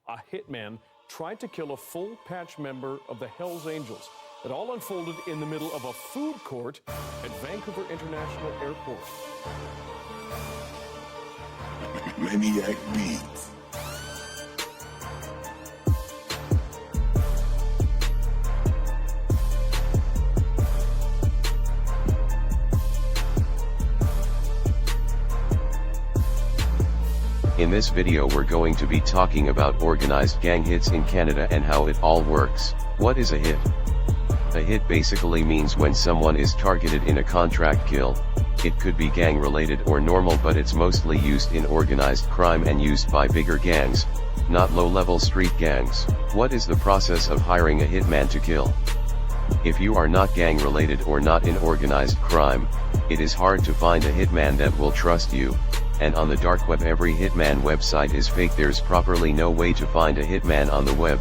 a hitman tried to kill a full-patch member of the Hells Angels. It all unfolded in the middle of a food court at Vancouver International Airport. Maniac Beatz. In this video we're going to be talking about organized gang hits in Canada and how it all works. What is a hit? A hit basically means when someone is targeted in a contract kill. It could be gang related or normal, but it's mostly used in organized crime and used by bigger gangs, not low-level street gangs. What is the process of hiring a hitman to kill? If you are not gang related or not in organized crime, it is hard to find a hitman that will trust you. And on the dark web every hitman website is fake. There's properly no way to find a hitman on the web.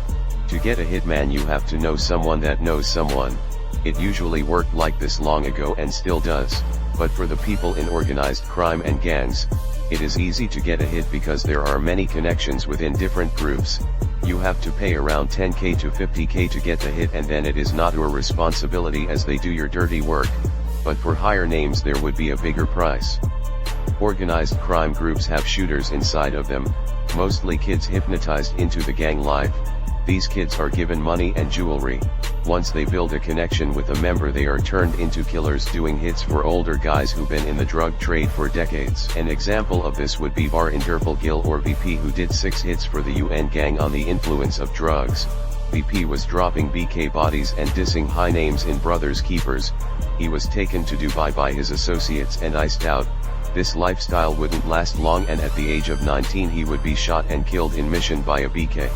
To get a hitman you have to know someone that knows someone. It usually worked like this long ago and still does, but for the people in organized crime and gangs, it is easy to get a hit because there are many connections within different groups. You have to pay around 10k to 50k to get the hit, and then it is not your responsibility as they do your dirty work, but for higher names there would be a bigger price. Organized crime groups have shooters inside of them, mostly kids hypnotized into the gang life. These kids are given money and jewelry. Once they build a connection with a member they are turned into killers doing hits for older guys who've been in the drug trade for decades. An example of this would be Var Interpol Gill or VP, who did 6 hits for the UN gang on the influence of drugs. VP was dropping BK bodies and dissing high names in Brothers Keepers. He was taken to Dubai by his associates and iced out. This lifestyle wouldn't last long, and at the age of 19 he would be shot and killed in mission by a BK.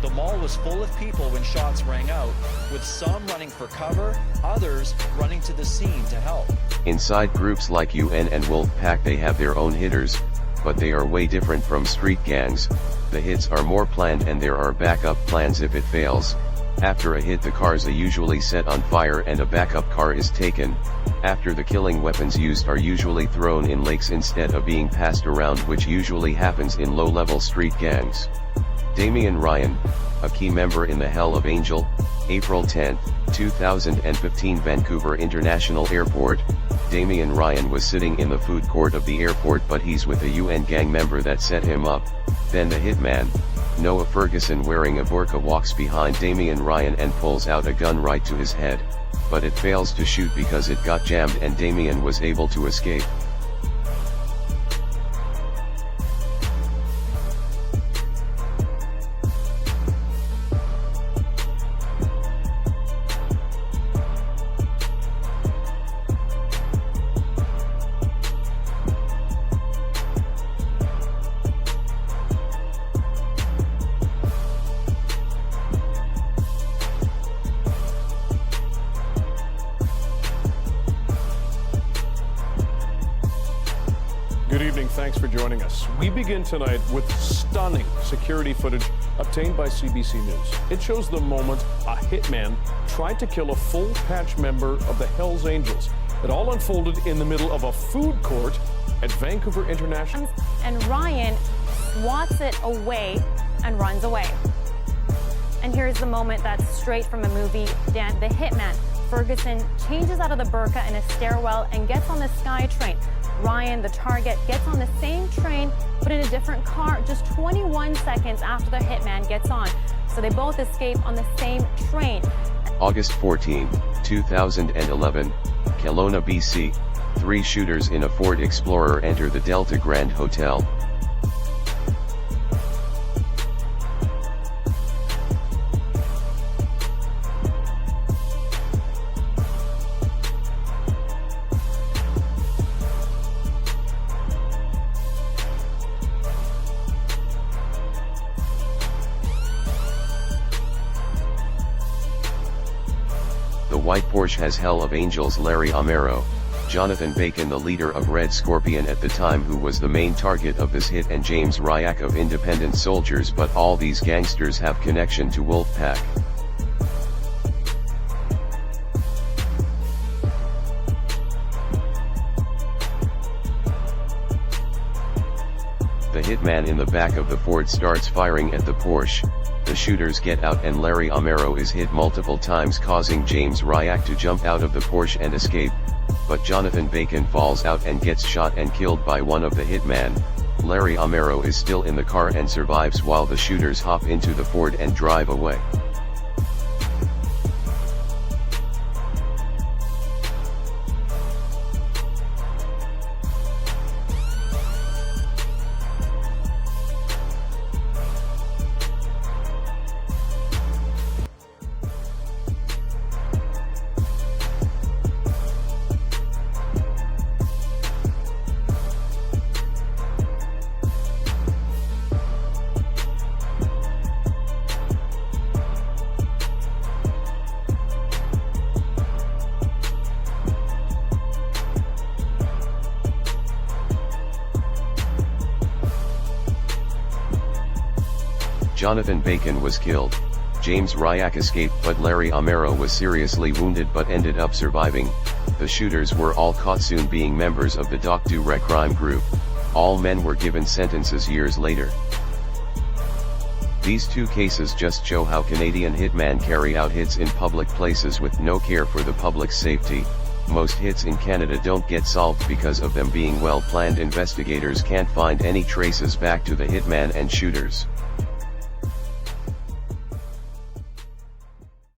The mall was full of people when shots rang out, with some running for cover, others running to the scene to help. Inside groups like UN and Wolfpack they have their own hitters, but they are way different from street gangs. The hits are more planned and there are backup plans if it fails. After a hit the cars are usually set on fire and a backup car is taken. After the killing, weapons used are usually thrown in lakes instead of being passed around, which usually happens in low-level street gangs. Damion Ryan, a key member in the Hell of Angel, April 10, 2015, Vancouver International Airport. Damion Ryan was sitting in the food court of the airport, but he's with a UN gang member that set him up. Then the hitman, Noah Ferguson, wearing a burqa, walks behind Damion Ryan and pulls out a gun right to his head, but it fails to shoot because it got jammed and Damion was able to escape. Good evening, thanks for joining us. We begin tonight with stunning security footage obtained by CBC News. It shows the moment a hitman tried to kill a full-patch member of the Hells Angels. It all unfolded in the middle of a food court at Vancouver International. And Ryan swats it away and runs away. And here's the moment that's straight from a movie, Dan, the Hitman. Ferguson changes out of the burqa in a stairwell and gets on the Sky train. Ryan, the target, gets on the same train, but in a different car just 21 seconds after the hitman gets on. So they both escape on the same train. August 14, 2011, Kelowna, BC. 3 shooters in a Ford Explorer enter the Delta Grand Hotel. The white Porsche has Hell of Angels Larry Amaro, Jonathan Bacon, the leader of Red Scorpion at the time, who was the main target of this hit, and James Ryak of Independent Soldiers, but all these gangsters have connection to Wolfpack. The hitman in the back of the Ford starts firing at the Porsche. The shooters get out and Larry Amaro is hit multiple times, causing James Ryan to jump out of the Porsche and escape, but Jonathan Bacon falls out and gets shot and killed by one of the hitmen. Larry Amaro is still in the car and survives while the shooters hop into the Ford and drive away. Jonathan Bacon was killed. James Ryan escaped, but Larry Amaro was seriously wounded but ended up surviving. The shooters were all caught soon, being members of the Doc Du Rec crime group. All men were given sentences years later. These two cases just show how Canadian hitmen carry out hits in public places with no care for the public's safety. Most hits in Canada don't get solved because of them being well planned. Investigators can't find any traces back to the hitman and shooters.